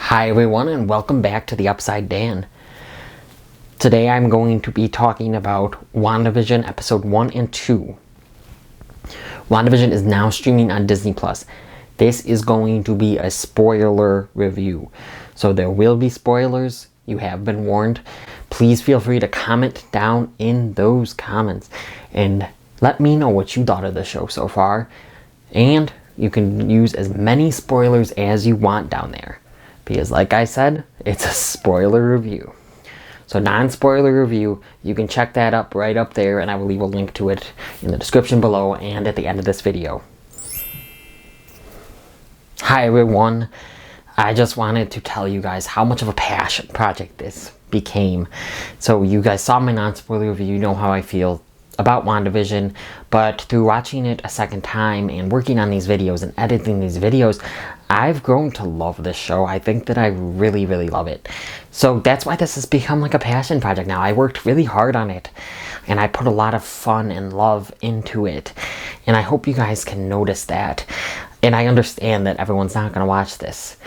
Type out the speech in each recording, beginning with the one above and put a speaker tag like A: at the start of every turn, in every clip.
A: Hi everyone, and welcome back to the Upside Dan. Today I'm going to be talking about WandaVision episode 1 and 2. WandaVision is now streaming on Disney+. This is going to be a spoiler review. So there will be spoilers, you have been warned. Please feel free to comment down in those comments and let me know what you thought of the show so far. And you can use as many spoilers as you want down there. Because like I said, it's a spoiler review. So non-spoiler review, you can check that up right up there, and I will leave a link to it in the description below and at the end of this video. Hi everyone, I just wanted to tell you guys how much of a passion project this became. So you guys saw my non-spoiler review, you know how I feel about WandaVision, but through watching it a second time and working on these videos and editing these videos, I've grown to love this show. I think that I really love it. So that's why this has become like a passion project now. I worked really hard on it and I put a lot of fun and love into it, and I hope you guys can notice that. And I understand that everyone's not going to watch this.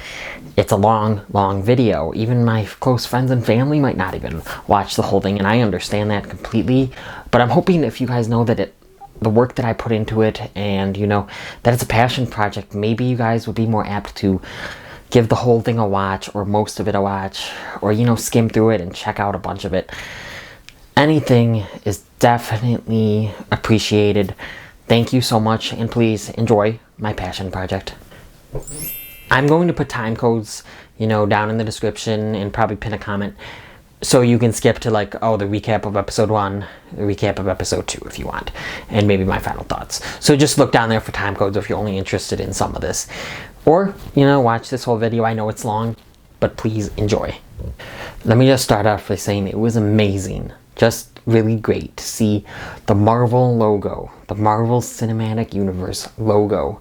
A: It's a long video. Even my close friends and family might not even watch the whole thing, and I understand that completely. But I'm hoping if you guys know that the work that I put into it, and you know that it's a passion project, maybe you guys would be more apt to give the whole thing a watch, or most of it a watch, or you know, skim through it and check out a bunch of it. Anything is definitely appreciated. Thank you so much, and please enjoy my passion project. I'm going to put time codes, you know, down in the description and probably pin a comment so you can skip to like, oh, the recap of episode 1, the recap of episode 2 if you want, and maybe my final thoughts. So just look down there for time codes if you're only interested in some of this. Or, you know, watch this whole video. I know it's long, but please enjoy. Let me just start off by saying it was amazing. Just really great to see the Marvel logo, the Marvel Cinematic Universe logo,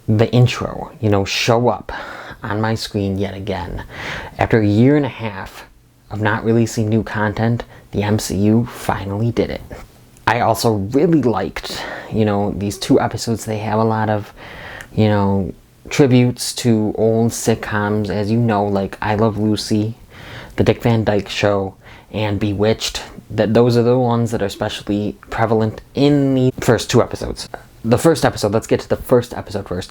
A: the intro, you know, show up on my screen yet again. After a year and a half of not releasing new content, the MCU finally did it. I also really liked, you know, these 2 episodes. They have a lot of, you know, tributes to old sitcoms, as you know, like I Love Lucy, The Dick Van Dyke Show, and Bewitched. Those are the ones that are especially prevalent in the first 2 episodes. The first episode, let's get to the first episode first.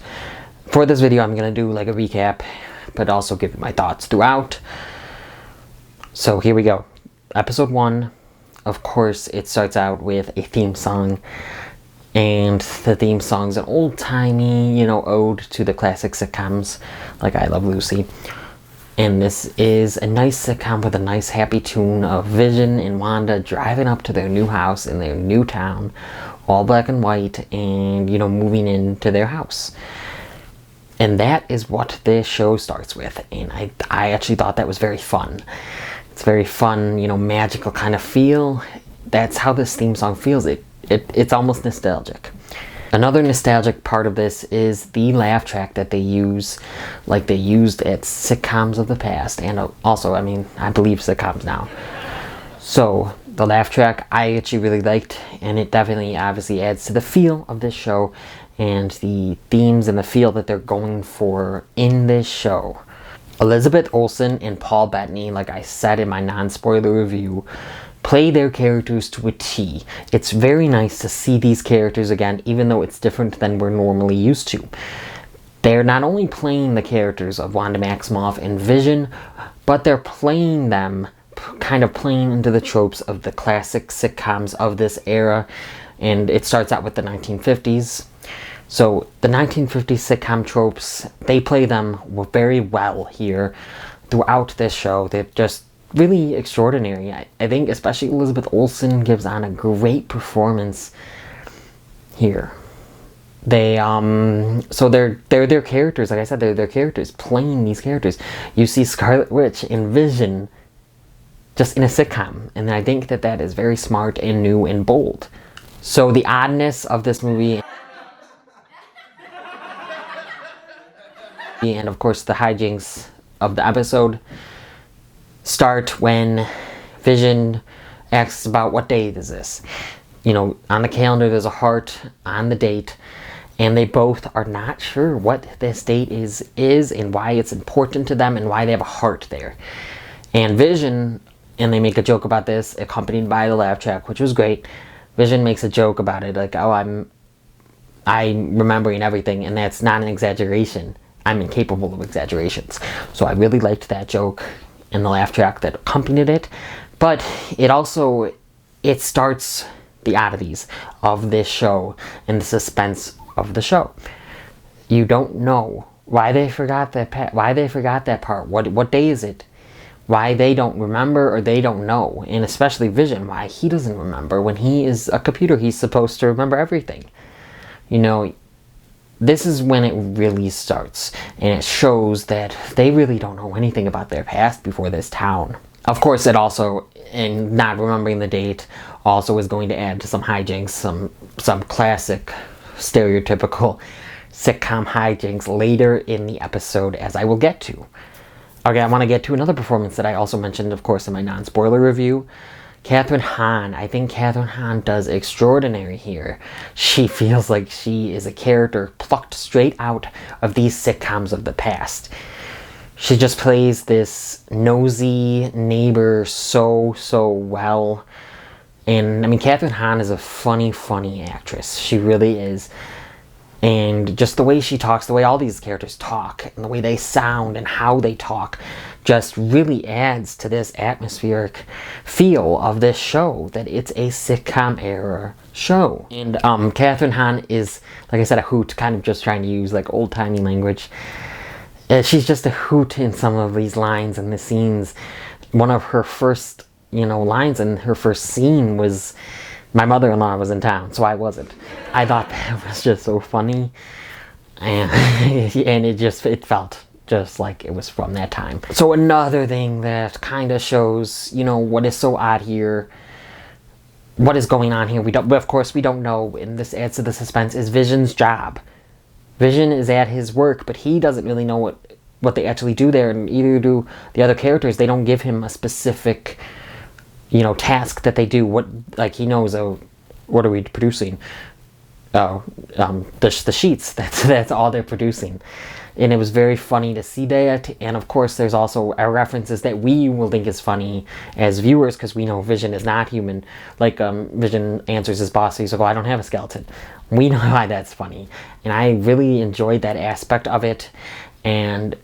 A: For this video, I'm going to do like a recap, but also give you my thoughts throughout. So here we go. Episode 1, of course, it starts out with a theme song. And the theme song's an old-timey, you know, ode to the classic sitcoms like I Love Lucy. And this is a nice sitcom with a nice happy tune of Vision and Wanda driving up to their new house in their new town, all black and white, and, you know, moving into their house. And that is what this show starts with. And I actually thought that was very fun. It's very fun, you know, magical kind of feel. That's how this theme song feels. It's almost nostalgic. Another nostalgic part of this is the laugh track that they use, like they used at sitcoms of the past, and also, I mean, I believe sitcoms now. So, the laugh track I actually really liked, and it definitely obviously adds to the feel of this show, and the themes and the feel that they're going for in this show. Elizabeth Olsen and Paul Bettany, like I said in my non-spoiler review, play their characters to a T. It's very nice to see these characters again, even though it's different than we're normally used to. They're not only playing the characters of Wanda Maximoff and Vision, but they're playing them, kind of playing into the tropes of the classic sitcoms of this era. And it starts out with the 1950s. So the 1950s sitcom tropes, they play them very well here throughout this show. They're just really extraordinary. I think especially Elizabeth Olsen gives on a great performance here. They so they're their characters, like I said, they're their characters playing these characters. You see Scarlet Witch and Vision just in a sitcom, and I think that is very smart and new and bold. So the oddness of this movie, and of course the hijinks of the episode, start when Vision asks about what date is this. You know, on the calendar there's a heart on the date, and they both are not sure what this date is and why it's important to them and why they have a heart there. And Vision, and they make a joke about this, accompanied by the laugh track, which was great. Vision makes a joke about it, like, oh, I'm remembering everything, and that's not an exaggeration. I'm incapable of exaggerations. So I really liked that joke and the laugh track that accompanied it. But it starts the oddities of this show and the suspense of the show. You don't know why they forgot that part. What day is it? Why they don't remember, or they don't know. And especially Vision, why he doesn't remember. When he is a computer, he's supposed to remember everything. You know, this is when it really starts, and it shows that they really don't know anything about their past before this town. Of course, it also, and not remembering the date, also is going to add to some hijinks, some classic, stereotypical sitcom hijinks later in the episode, as I will get to. Okay, I want to get to another performance that I also mentioned, of course, in my non-spoiler review. Kathryn Hahn. I think Kathryn Hahn does extraordinary here. She feels like she is a character plucked straight out of these sitcoms of the past. She just plays this nosy neighbor so well. And, I mean, Kathryn Hahn is a funny actress. She really is. And just the way she talks, the way all these characters talk, and the way they sound and how they talk, just really adds to this atmospheric feel of this show, that it's a sitcom era show. And Kathryn Hahn is, like I said, a hoot, kind of just trying to use like old-timey language. She's just a hoot in some of these lines and the scenes. One of her first, lines in her first scene was, my mother-in-law was in town, so I wasn't. I thought that was just so funny, and it felt just like it was from that time. So another thing that kind of shows, what is so odd here, what is going on here. Of course we don't know, and this adds to the suspense, is Vision's job. Vision is at his work, but he doesn't really know what they actually do there, and either do the other characters. They don't give him a specific task that they do. He knows, what are we producing? The sheets. That's all they're producing. And it was very funny to see that. And of course, there's also references that we will think is funny as viewers, because we know Vision is not human. Like, Vision answers his boss, he's like, "Oh, I don't have a skeleton." We know why that's funny. And I really enjoyed that aspect of it. And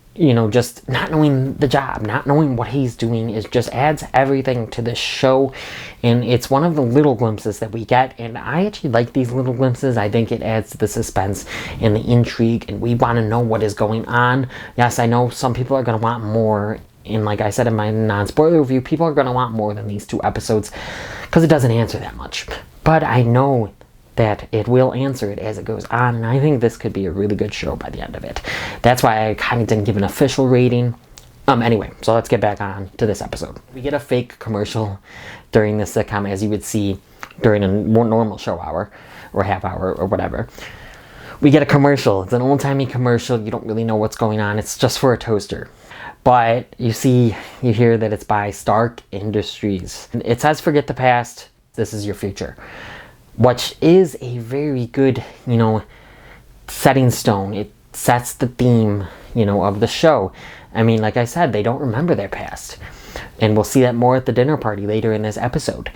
A: just not knowing the job, not knowing what he's doing, just adds everything to this show. And it's one of the little glimpses that we get, and I actually like these little glimpses. I think it adds to the suspense and the intrigue, and we want to know what is going on. Yes, I know some people are going to want more, and like I said in my non-spoiler review, people are going to want more than these 2 episodes, because it doesn't answer that much. But I know that it will answer it as it goes on, and I think this could be a really good show by the end of it. That's why I kind of didn't give an official rating. Anyway, so let's get back on to this episode. We get a fake commercial during this sitcom, as you would see during a more normal show hour, or half hour, or whatever. We get a commercial. It's an old-timey commercial. You don't really know what's going on. It's just for a toaster. But you hear that it's by Stark Industries. It says, "Forget the past, this is your future." Which is a very good, setting stone. It sets the theme, of the show. I mean, like I said, they don't remember their past. And we'll see that more at the dinner party later in this episode.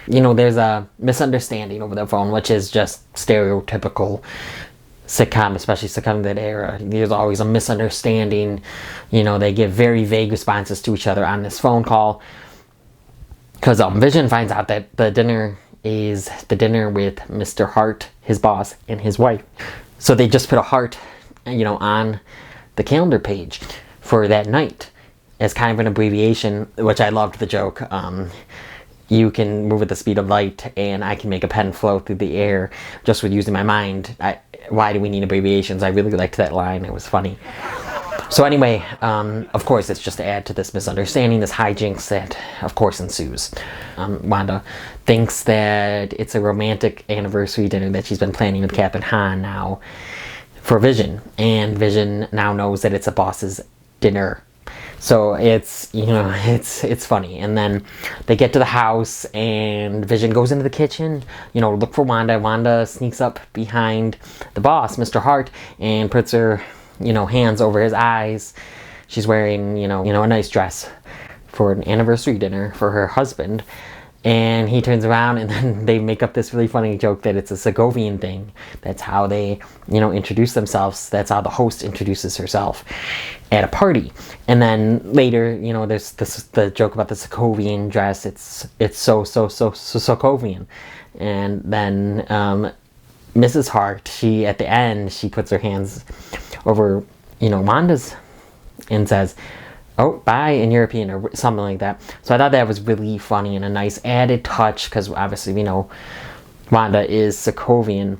A: There's a misunderstanding over the phone, which is just stereotypical sitcom, especially sitcom of that era. There's always a misunderstanding. They give very vague responses to each other on this phone call. Because Vision finds out that the dinner is the dinner with Mr. Hart, his boss, and his wife. So they just put a heart, on the calendar page for that night as kind of an abbreviation, which I loved the joke. You can move at the speed of light, and I can make a pen flow through the air just with using my mind. Why do we need abbreviations? I really liked that line. It was funny. So anyway, of course, it's just to add to this misunderstanding, this hijinks that, of course, ensues. Wanda thinks that it's a romantic anniversary dinner that she's been planning with Kathryn Hahn now for Vision. And Vision now knows that it's a boss's dinner So it's, you know, it's funny. And then they get to the house and Vision goes into the kitchen, you know, look for Wanda. Wanda sneaks up behind the boss, Mr. Hart, and puts her, you know, hands over his eyes. She's wearing, you know, a nice dress for an anniversary dinner for her husband. And he turns around and then they make up this really funny joke that it's a Segovian thing. That's how they, you know, introduce themselves. That's how the host introduces herself at a party. And then later, you know, there's the joke about the Segovian dress. It's so Segovian. And then Mrs. Hart, she, at the end, she puts her hands over, you know, Wanda's and says, "Oh, bye," in European or something like that. So I thought that was really funny and a nice added touch because obviously we know Wanda is Sokovian.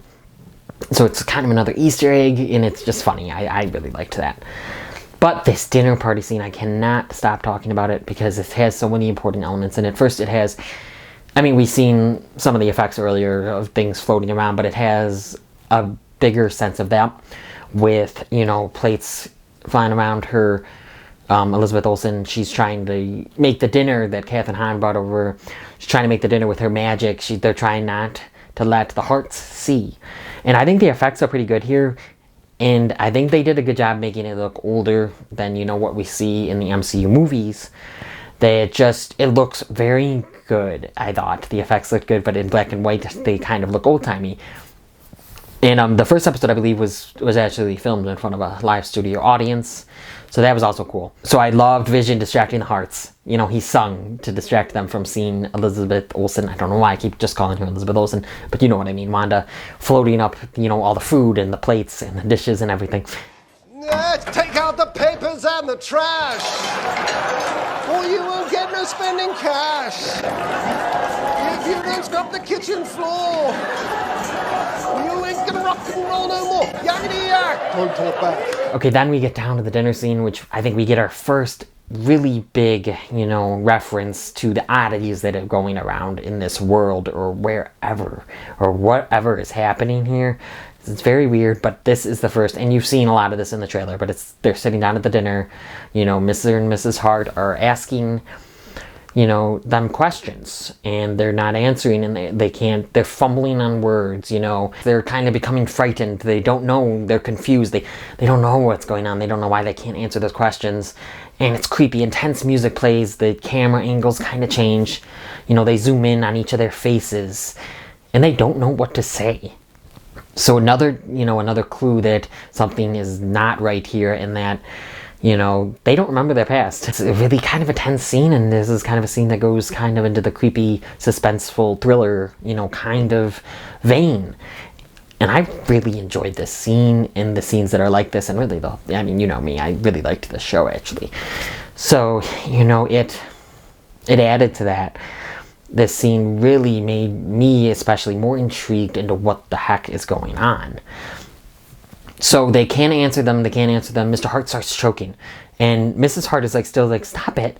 A: So it's kind of another Easter egg and it's just funny. I really liked that. But this dinner party scene, I cannot stop talking about it because it has so many important elements in it. First, it has, I mean, we've seen some of the effects earlier of things floating around, but it has a bigger sense of that with, you know, plates flying around her. Elizabeth Olsen, she's trying to make the dinner that Kathryn Hahn brought over. She's trying to make the dinner with her magic. They're trying not to let the Harts see. And I think the effects are pretty good here. And I think they did a good job making it look older than, you know, what we see in the MCU movies. It looks very good, I thought. The effects look good, but in black and white, they kind of look old-timey. And the first episode, I believe, was actually filmed in front of a live studio audience. So that was also cool. So I loved Vision distracting the Harts. You know, he sung to distract them from seeing Elizabeth Olsen. I don't know why I keep just calling her Elizabeth Olsen, but you know what I mean. Wanda floating up, you know, all the food and the plates and the dishes and everything.
B: Take out the papers and the trash, or you won't get no spending cash. If you don't scrub the kitchen floor, you ain't gonna rock and roll no more. Yakety yak! Don't talk back.
A: Okay, then we get down to the dinner scene, which I think we get our first really big, you know, reference to the oddities that are going around in this world or wherever or whatever is happening here. It's very weird, but this is the first, and you've seen a lot of this in the trailer, but they're sitting down at the dinner, you know, Mr. and Mrs. Hart are asking, you know, them questions, and they're not answering, and they're fumbling on words, you know, they're kind of becoming frightened, they don't know, they're confused, they don't know what's going on, they don't know why they can't answer those questions, and it's creepy. Intense music plays, the camera angles kind of change, you know, they zoom in on each of their faces, and they don't know what to say. So another clue that something is not right here, and that, you know, they don't remember their past. It's a really kind of a tense scene, and this is kind of a scene that goes kind of into the creepy, suspenseful thriller, you know, kind of vein. And I really enjoyed this scene and the scenes that are like this, and really, I mean, you know me, I really liked this show, actually. So, you know, it added to that. This scene really made me especially more intrigued into what the heck is going on. So they can't answer them. Mr. Hart starts choking. And Mrs. Hart is like, still like, stop it.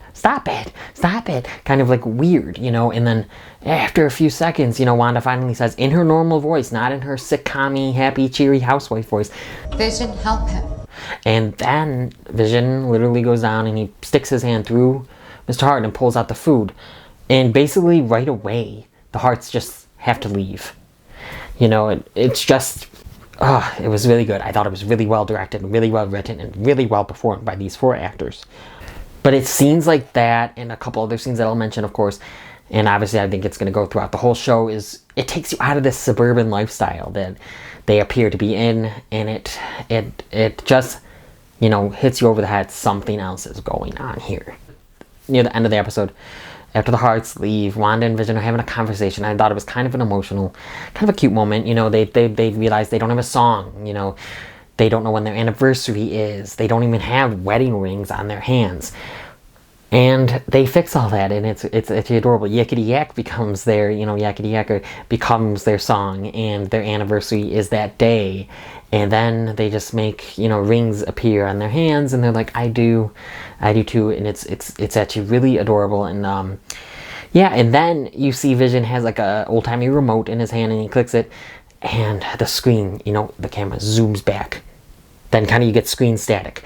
A: Kind of like weird, you know. And then after a few seconds, you know, Wanda finally says, in her normal voice, not in her sitcom-y, happy, cheery housewife voice,
C: Vision, help him.
A: And then Vision literally goes down and he sticks his hand through Mr. Hart and pulls out the food. And basically right away, the Harts just have to leave. You know, it's just, it was really good. I thought it was really well directed, really well written, and really well performed by these 4 actors. But it's scenes like that, and a couple other scenes that I'll mention, of course, and obviously I think it's going to go throughout the whole show, is it takes you out of this suburban lifestyle that they appear to be in, and it just, you know, hits you over the head. Something else is going on here. Near the end of the episode, after the Harts leave, Wanda and Vision are having a conversation. I thought it was kind of an emotional, kind of a cute moment. You know, they realize they don't have a song. You know, they don't know when their anniversary is. They don't even have wedding rings on their hands. And they fix all that, and it's adorable. Yakety Yak becomes their, you know, Yakety Yak becomes their song, and their anniversary is that day. And then they just make, you know, rings appear on their hands, and they're like, I do too, and it's actually really adorable. And yeah, and then you see Vision has like a old-timey remote in his hand, and he clicks it, and the screen, you know, the camera zooms back. Then kind of you get screen static.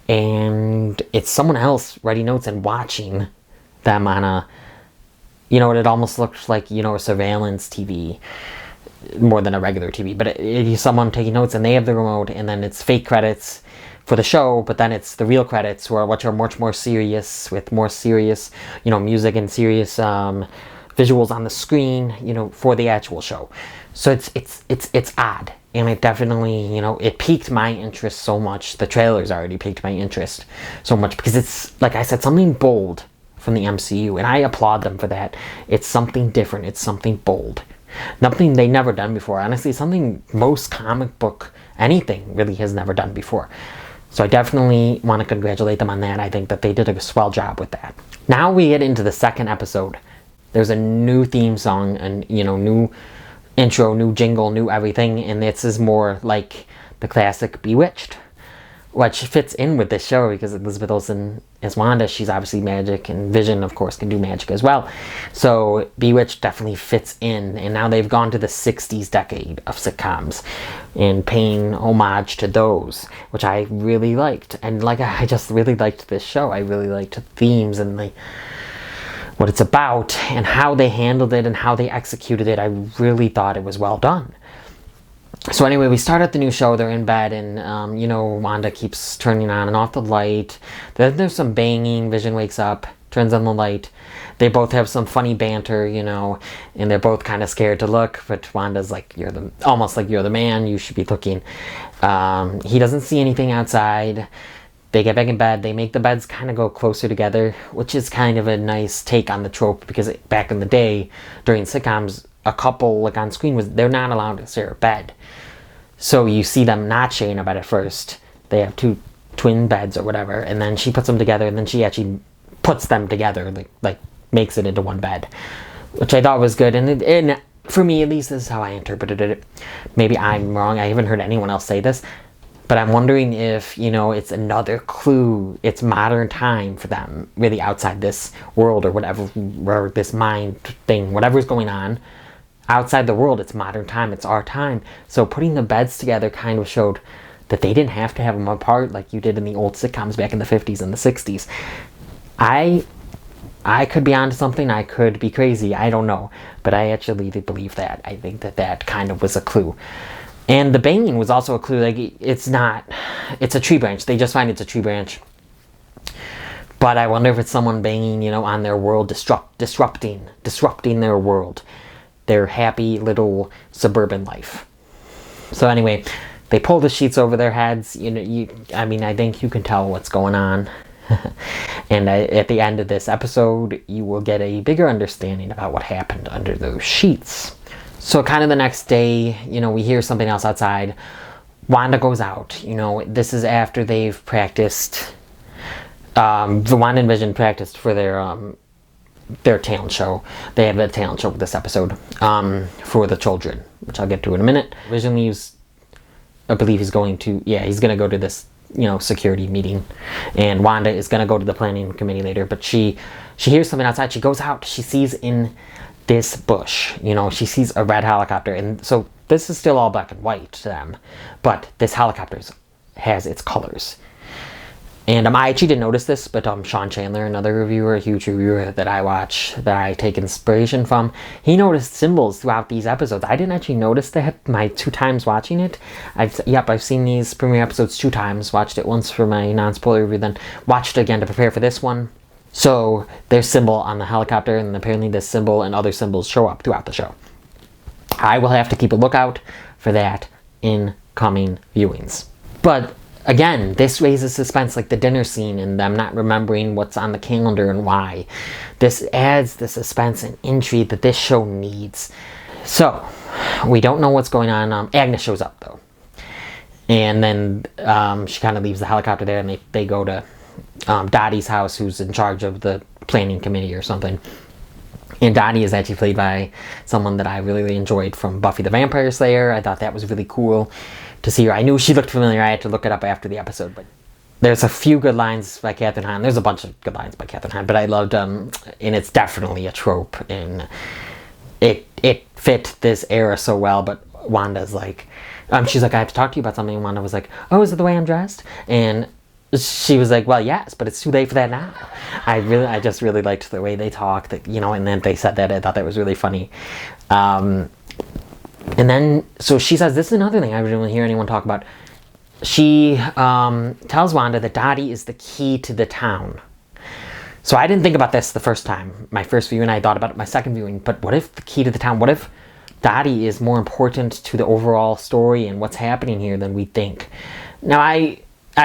A: and it's someone else writing notes and watching them on a, it almost looks like, a surveillance TV more than a regular TV, but it is someone taking notes, and they have the remote, and then it's fake credits for the show, but then it's the real credits, which are much more serious, with more serious, music and serious visuals on the screen, for the actual show. So it's odd, and it definitely, it piqued my interest so much. The trailers already piqued my interest so much, because it's, like I said, something bold from the MCU, and I applaud them for that. It's something different. It's something bold. Nothing they never done before. Honestly, something most comic book anything really has never done before. So I definitely want to congratulate them on that. I think that they did a swell job with that. Now we get into the second episode. There's a new theme song, and new intro, new jingle, new everything, and this is more like the classic Bewitched, which fits in with this show because Elizabeth Olsen is Wanda. She's obviously magic, and Vision, of course, can do magic as well. So Bewitched definitely fits in, and now they've gone to the 60s decade of sitcoms and paying homage to those, which I really liked. And I just really liked this show. I really liked the themes and what it's about and how they handled it and how they executed it. I really thought it was well done. So anyway, we start at the new show. They're in bed, and Wanda keeps turning on and off the light. Then there's some banging. Vision wakes up, turns on the light. They both have some funny banter, and they're both kind of scared to look. But Wanda's like, almost like you're the man. You should be looking. He doesn't see anything outside. They get back in bed. They make the beds kind of go closer together, which is kind of a nice take on the trope, because back in the day, during sitcoms, a couple on screen they're not allowed to share a bed. So you see them not sharing a bed at first. They have two twin beds or whatever, and then she puts them together, and then she actually puts them together, like makes it into one bed, which I thought was good. And for me, at least, this is how I interpreted it. Maybe I'm wrong. I haven't heard anyone else say this, but I'm wondering if, it's another clue. It's modern time for them, really outside this world or whatever, where this mind thing, whatever's going on. Outside the world, it's modern time. It's our time. So putting the beds together kind of showed that they didn't have to have them apart like you did in the old sitcoms back in the 50s and the 60s. I could be onto something. I could be crazy. I don't know. But I actually believe that. I think that kind of was a clue. And the banging was also a clue. It's a tree branch. They just find it's a tree branch. But I wonder if it's someone banging, on their world, disrupting their world. Their happy little suburban life. So anyway, they pull the sheets over their heads. I think you can tell what's going on. And at the end of this episode, you will get a bigger understanding about what happened under those sheets. So kind of the next day, we hear something else outside. Wanda goes out. This is after they've practiced. The Wanda and Vision practiced for their talent show. They have a talent show with this episode for the children, which I'll get to in a minute. Vision leaves. I believe he's going to go to this security meeting, and Wanda is going to go to the planning committee later. But she hears something outside. She goes out. She sees in this bush, she sees a red helicopter, and so this is still all black and white to them, but this helicopter has its colors. And I actually didn't notice this, but Sean Chandler, another reviewer, a huge reviewer that I watch, that I take inspiration from, he noticed symbols throughout these episodes. I didn't actually notice that my 2 times watching it. I've seen these premiere episodes 2 times. Watched it once for my non-spoiler review, then watched it again to prepare for this one. So there's symbol on the helicopter, and apparently this symbol and other symbols show up throughout the show. I will have to keep a lookout for that in coming viewings. But again, this raises suspense, like the dinner scene and them not remembering what's on the calendar and why. This adds the suspense and intrigue that this show needs. So, we don't know what's going on. Agnes shows up, though. And then she kind of leaves the helicopter there, and they go to Dottie's house, who's in charge of the planning committee or something. And Dottie is actually played by someone that I really enjoyed from Buffy the Vampire Slayer. I thought that was really cool to see her. I knew she looked familiar. I had to look it up after the episode, but there's a few good lines by Kathryn Hahn. There's a bunch of good lines by Kathryn Hahn, but I loved and it's definitely a trope, and it fit this era so well. But Wanda's like, she's like, I have to talk to you about something. And Wanda was like, oh, is it the way I'm dressed? And she was like, well, yes, but it's too late for that now. I just really liked the way they talked, that, you know, and then they said that. I thought that was really funny. And then, so she says, this is another thing I didn't really hear anyone talk about. She tells Wanda that Dottie is the key to the town. So I didn't think about this the first time, my first viewing. I thought about it my second viewing. But what if the key to the town, what if Dottie is more important to the overall story and what's happening here than we think? Now, I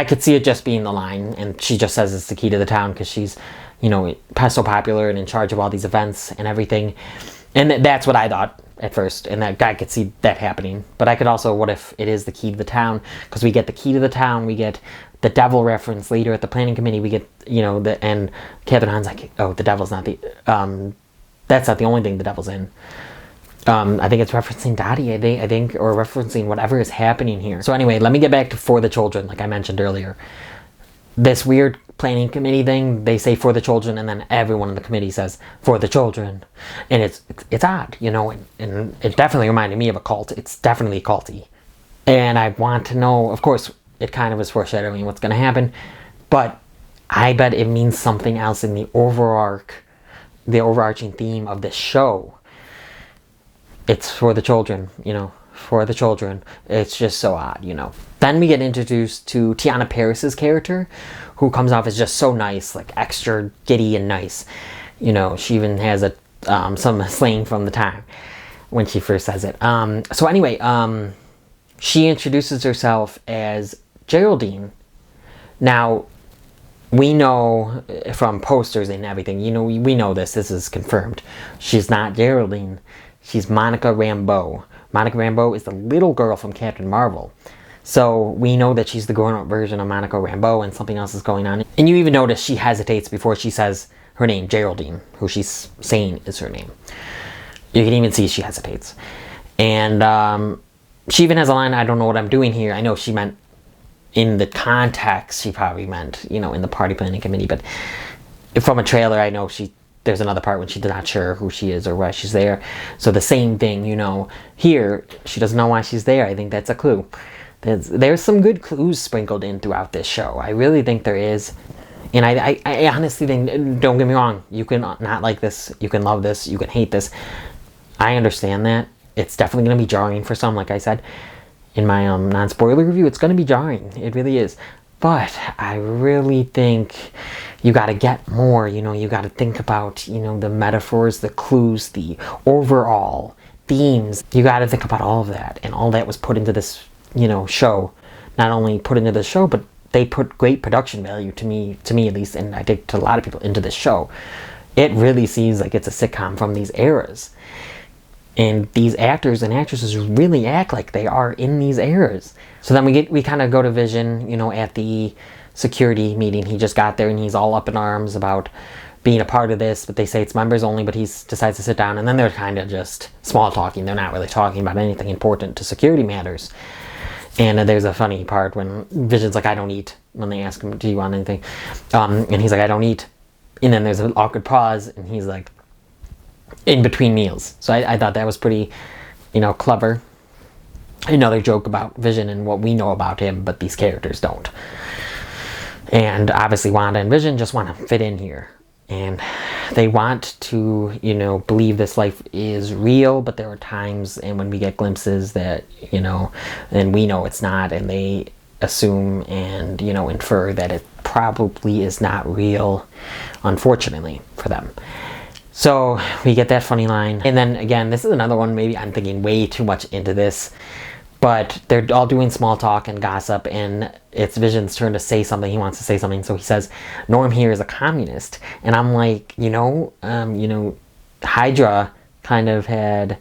A: could see it just being the line, and she just says it's the key to the town because she's, you know, so popular and in charge of all these events and everything. And that's what I thought at first, and that I could see that happening. But I could also, what if it is the key to the town? Because we get the key to the town, we get the devil reference later at the planning committee, we get, you know, and Kathryn Hahn's like, oh, the devil's not the, that's not the only thing the devil's in. I think it's referencing Dottie, I think, or referencing whatever is happening here. So anyway, let me get back to For the Children, like I mentioned earlier. This weird planning committee thing, they say For the Children, and then everyone in the committee says For the Children. And it's odd, you know, and it definitely reminded me of a cult. It's definitely culty. And I want to know, of course, it kind of is foreshadowing what's going to happen, but I bet it means something else in the overarching theme of this show. It's for the children, you know, for the children. It's just so odd, you know. Then we get introduced to Teyonah Parris's character, who comes off as just so nice, like extra giddy and nice. You know, she even has some slang from the time when she first says it. So anyway, she introduces herself as Geraldine. Now, we know from posters and everything, you know, we know this is confirmed. She's not Geraldine. She's Monica Rambeau. Monica Rambeau is the little girl from Captain Marvel. So we know that she's the grown-up version of Monica Rambeau, and something else is going on. And you even notice she hesitates before she says her name, Geraldine, who she's saying is her name. You can even see she hesitates. And she even has a line, I don't know what I'm doing here. I know she meant, in the context, she probably meant, you know, in the party planning committee. But from a trailer, I know there's another part when she's not sure who she is or why she's there. So the same thing, you know, here, she doesn't know why she's there. I think that's a clue. There's some good clues sprinkled in throughout this show. I really think there is. And I honestly think, don't get me wrong, you can not like this, you can love this, you can hate this. I understand that. It's definitely going to be jarring for some, like I said. In my non-spoiler review, it's going to be jarring. It really is. But I really think you got to get more, you know, you got to think about, you know, the metaphors, the clues, the overall themes. You got to think about all of that. And all that was put into this, you know, show. Not only put into the show, but they put great production value, to me at least, and I think to a lot of people, into this show. It really seems like it's a sitcom from these eras. And these actors and actresses really act like they are in these eras. So then we kind of go to Vision, you know, at the security meeting. He just got there and he's all up in arms about being a part of this, but they say it's members only, but he decides to sit down, and then they're kind of just small talking. They're not really talking about anything important to security matters. And there's a funny part when Vision's like, I don't eat, when they ask him, do you want anything? And he's like, I don't eat. And then there's an awkward pause, and he's like, in between meals. So I thought that was pretty, you know, clever. Another joke about Vision and what we know about him, but these characters don't. And obviously Wanda and Vision just want to fit in here. And they want to, you know, believe this life is real, but there are times and when we get glimpses that, you know, and we know it's not, and they assume and, you know, infer that it probably is not real, unfortunately for them. So we get that funny line. And then again, this is another one, maybe I'm thinking way too much into this, but they're all doing small talk and gossip, and it's Vision's turn to say something. He wants to say something. So he says, Norm here is a communist. And I'm like, you know, Hydra kind of had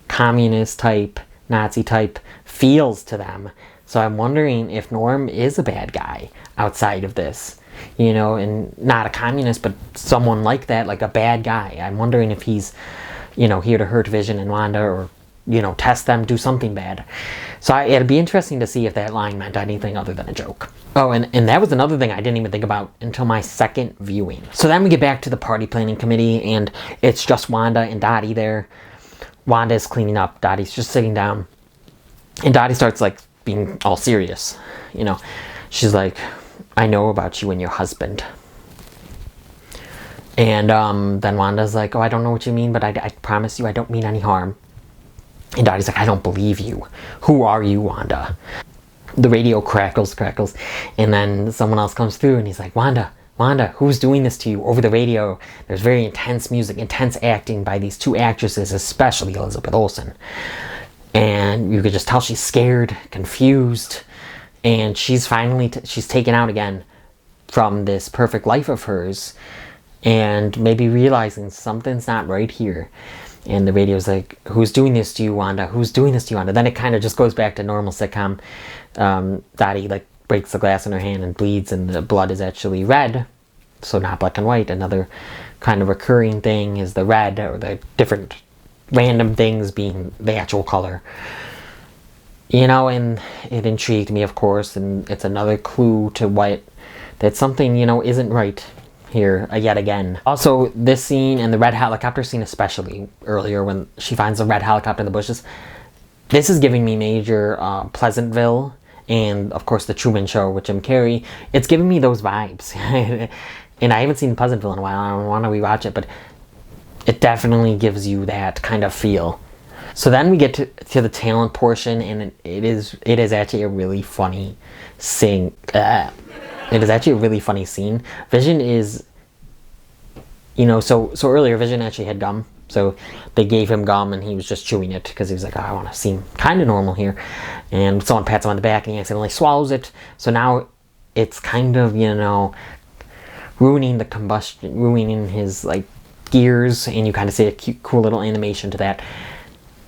A: communist type, Nazi type feels to them. So I'm wondering if Norm is a bad guy outside of this. You know, and not a communist, but someone like that, like a bad guy. I'm wondering if he's, you know, here to hurt Vision and Wanda, or, you know, test them, do something bad. So it'd be interesting to see if that line meant anything other than a joke. Oh, and that was another thing I didn't even think about until my second viewing. So then we get back to the party planning committee, and it's just Wanda and Dottie there. Wanda is cleaning up. Dottie's just sitting down. And Dottie starts, like, being all serious. You know, she's like, I know about you and your husband. And then Wanda's like, oh, I don't know what you mean, but I promise you I don't mean any harm. And Dottie's like, I don't believe you. Who are you, Wanda? The radio crackles, and then someone else comes through and he's like, Wanda, who's doing this to you over the radio? There's very intense music, intense acting by these two actresses, especially Elizabeth Olsen. And you could just tell she's scared, confused, and she's finally, she's taken out again from this perfect life of hers, and maybe realizing something's not right here. And the radio's like, who's doing this to you, Wanda? Who's doing this to you, Wanda? Then it kind of just goes back to normal sitcom. Dottie like breaks the glass in her hand and bleeds, and the blood is actually red, so not black and white. Another kind of recurring thing is the red, or the different random things being the actual color. You know, and it intrigued me, of course, and it's another clue to that something, you know, isn't right here yet again. Also, this scene and the red helicopter scene, especially earlier when she finds the red helicopter in the bushes, this is giving me major Pleasantville, and of course the Truman Show with Jim Carrey. It's giving me those vibes. And I haven't seen Pleasantville in a while. I don't want to rewatch it, but it definitely gives you that kind of feel. So then we get to the talent portion, and it is actually a really funny scene. It is actually a really funny scene. Vision is, you know, so earlier Vision actually had gum. So they gave him gum and he was just chewing it because he was like, oh, I want to seem kind of normal here. And someone pats him on the back and he accidentally swallows it. So now it's kind of, you know, ruining the combustion, ruining his like gears, and you kind of see a cute, cool little animation to that.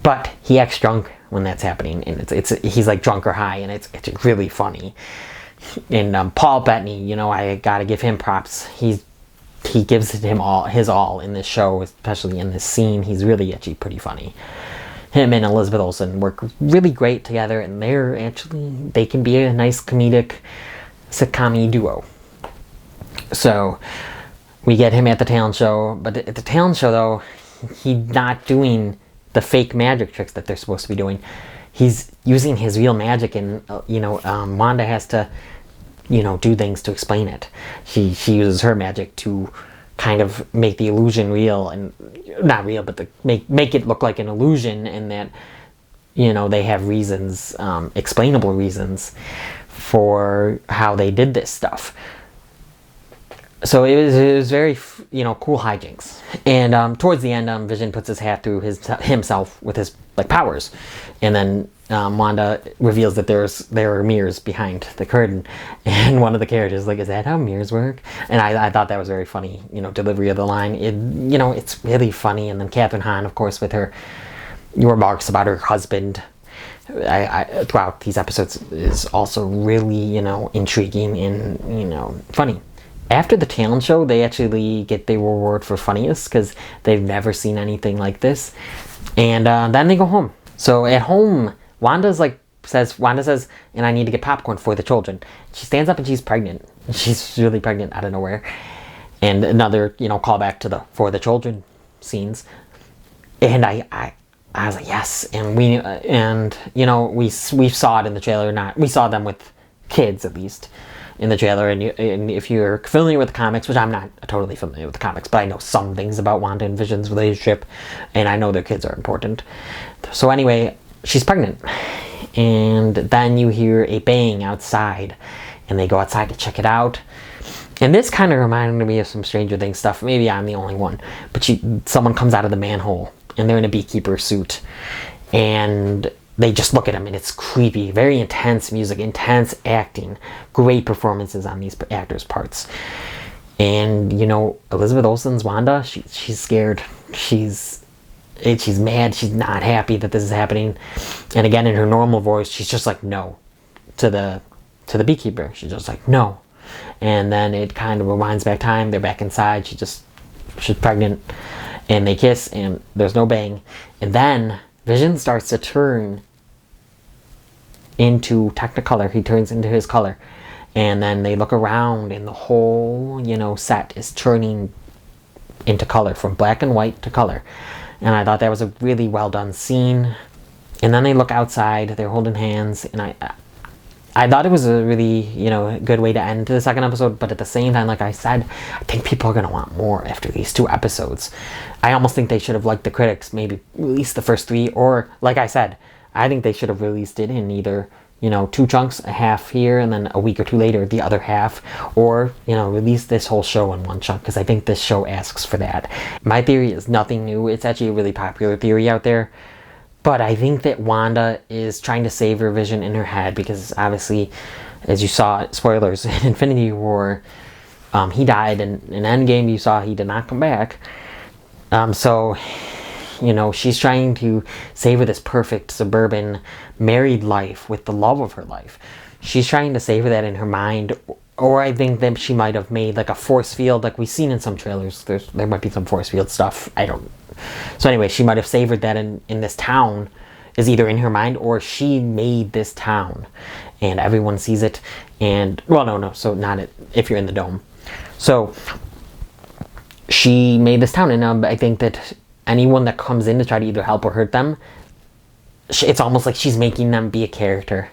A: But he acts drunk when that's happening, and he's like drunk or high, and it's really funny. And Paul Bettany, you know, I gotta give him props. He gives him his all in this show, especially in this scene. He's really actually pretty funny. Him and Elizabeth Olsen work really great together, and they can be a nice comedic sitcom-y duo. So we get him at the talent show, but at the talent show though, he's not doing the fake magic tricks that they're supposed to be doing. He's using his real magic, and Wanda has to, you know, do things to explain it. She uses her magic to kind of make the illusion real, and not real, but to make it look like an illusion, and that, you know, they have reasons, explainable reasons for how they did this stuff. So it was very, you know, cool hijinks. And towards the end, Vision puts his hat through himself with his like powers, and then Wanda reveals that there are mirrors behind the curtain, and one of the characters is like, "Is that how mirrors work?" And I thought that was very funny, you know, delivery of the line. It's really funny. And then Kathryn Hahn, of course, with her remarks about her husband throughout these episodes is also really, you know, intriguing and, you know, funny. After the talent show, they actually get the reward for funniest because they've never seen anything like this. And then they go home. So at home, Wanda says, and I need to get popcorn for the children. She stands up and she's pregnant. She's really pregnant out of nowhere. And another, you know, callback to the for the children scenes. And I was like, yes. And we saw it in the trailer. We saw them with kids at least in the trailer, and if you're familiar with the comics, which I'm not totally familiar with the comics, but I know some things about Wanda and Vision's relationship, and I know their kids are important. So anyway, she's pregnant, and then you hear a bang outside, and they go outside to check it out. And this kind of reminded me of some Stranger Things stuff. Maybe I'm the only one, but someone comes out of the manhole, and they're in a beekeeper suit, and they just look at him, and it's creepy. Very intense music, intense acting, great performances on these actors' parts. And, you know, Elizabeth Olsen's Wanda, she's scared. She's mad. She's not happy that this is happening. And again, in her normal voice, she's just like, no, to the beekeeper. She's just like, no. And then it kind of rewinds back time. They're back inside. She's pregnant, and they kiss, and there's no bang. And then Vision starts to turn into Technicolor. He turns into his color, and then they look around, and the whole, you know, set is turning into color, from black and white to color. And I thought that was a really well done scene. And then they look outside, they're holding hands, and I thought it was a really, good way to end the second episode, but at the same time, like I said, I think people are going to want more after these 2 episodes. I almost think they should have, like the critics, maybe released the first 3, or, like I said, I think they should have released it in either, 2 chunks, a half here, and then a week or 2 later, the other half, or, release this whole show in 1 chunk, because I think this show asks for that. My theory is nothing new. It's actually a really popular theory out there. But I think that Wanda is trying to save her Vision in her head because obviously, as you saw, spoilers, in Infinity War, he died. In Endgame, you saw he did not come back. So, she's trying to save her this perfect suburban married life with the love of her life. She's trying to save her that in her mind. Or I think that she might have made like a force field, like we've seen in some trailers. There might be some force field stuff. I don't. So anyway, she might have savored that in this town, is either in her mind or she made this town, and everyone sees it. And well, no. So not it if you're in the dome. So she made this town, and I think that anyone that comes in to try to either help or hurt them, it's almost like she's making them be a character.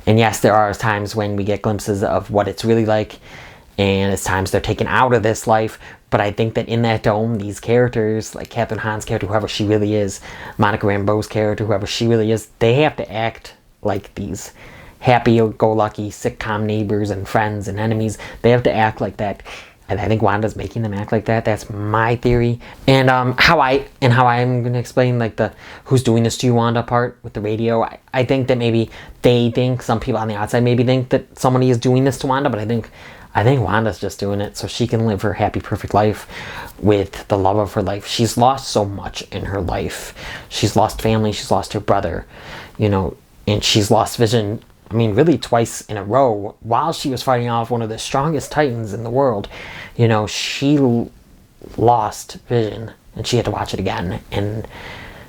A: And yes, there are times when we get glimpses of what it's really like, and it's times they're taken out of this life, but I think that in that dome, these characters, like Kathryn Hahn's character, whoever she really is, Monica Rambeau's character, whoever she really is, they have to act like these happy-go-lucky sitcom neighbors and friends and enemies. They have to act like that. And I think Wanda's making them act like that. That's my theory. And how I'm going to explain like the who's doing this to you, Wanda part with the radio. I think that maybe they think, some people on the outside maybe think that somebody is doing this to Wanda, but I think Wanda's just doing it so she can live her happy, perfect life with the love of her life. She's lost so much in her life. She's lost family. She's lost her brother, and she's lost Vision. I mean, really twice in a row while she was fighting off one of the strongest Titans in the world. She lost Vision and she had to watch it again. And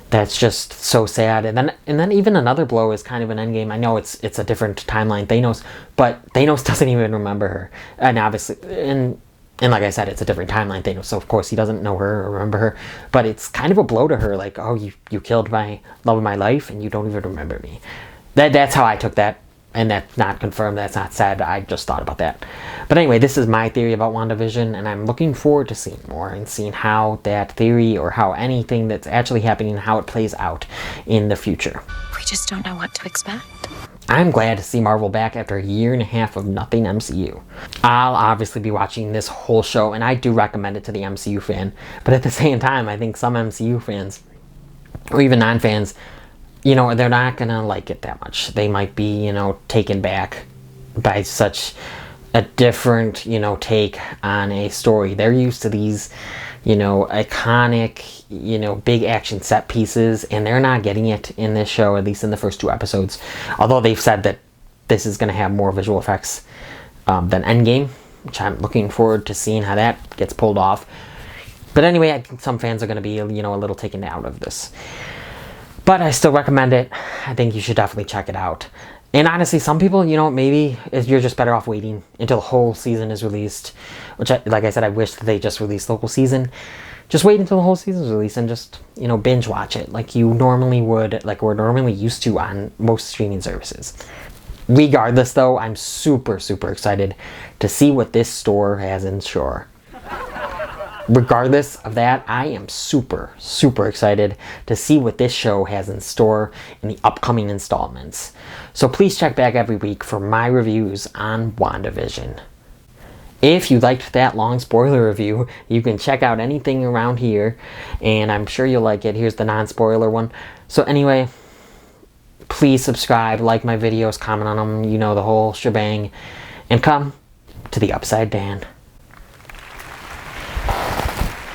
A: that's just so sad. And then even another blow is kind of an Endgame. I know it's a different timeline, Thanos, but Thanos doesn't even remember her. And obviously, and like I said, it's a different timeline, Thanos, so of course he doesn't know her or remember her. But it's kind of a blow to her, like, oh, you killed my love of my life and you don't even remember me. That's how I took that. And that's not confirmed, that's not said, I just thought about that. But anyway, this is my theory about WandaVision, and I'm looking forward to seeing more and seeing how that theory or how anything that's actually happening, how it plays out in the future.
C: We just don't know what to expect.
A: I'm glad to see Marvel back after a year and a half of nothing MCU. I'll obviously be watching this whole show, and I do recommend it to the MCU fan, but at the same time, I think some MCU fans, or even non-fans, they're not gonna like it that much. They might be, taken back by such a different, take on a story. They're used to these, iconic, big action set pieces, and they're not getting it in this show, at least in the first 2 episodes. Although they've said that this is gonna have more visual effects than Endgame, which I'm looking forward to seeing how that gets pulled off. But anyway, I think some fans are gonna be, a little taken out of this. But I still recommend it. I think you should definitely check it out. And honestly, some people, maybe you're just better off waiting until the whole season is released. Which, like I said, I wish that they just released the whole season. Just wait until the whole season is released and just, binge watch it like you normally would, like we're normally used to on most streaming services. Regardless, though, I'm super, super excited to see what this store has in store. Regardless of that, I am super, super excited to see what this show has in store in the upcoming installments. So please check back every week for my reviews on WandaVision. If you liked that long spoiler review, you can check out anything around here, and I'm sure you'll like it. Here's the non-spoiler one. So anyway, please subscribe, like my videos, comment on them, the whole shebang, and come to the Upside Dan.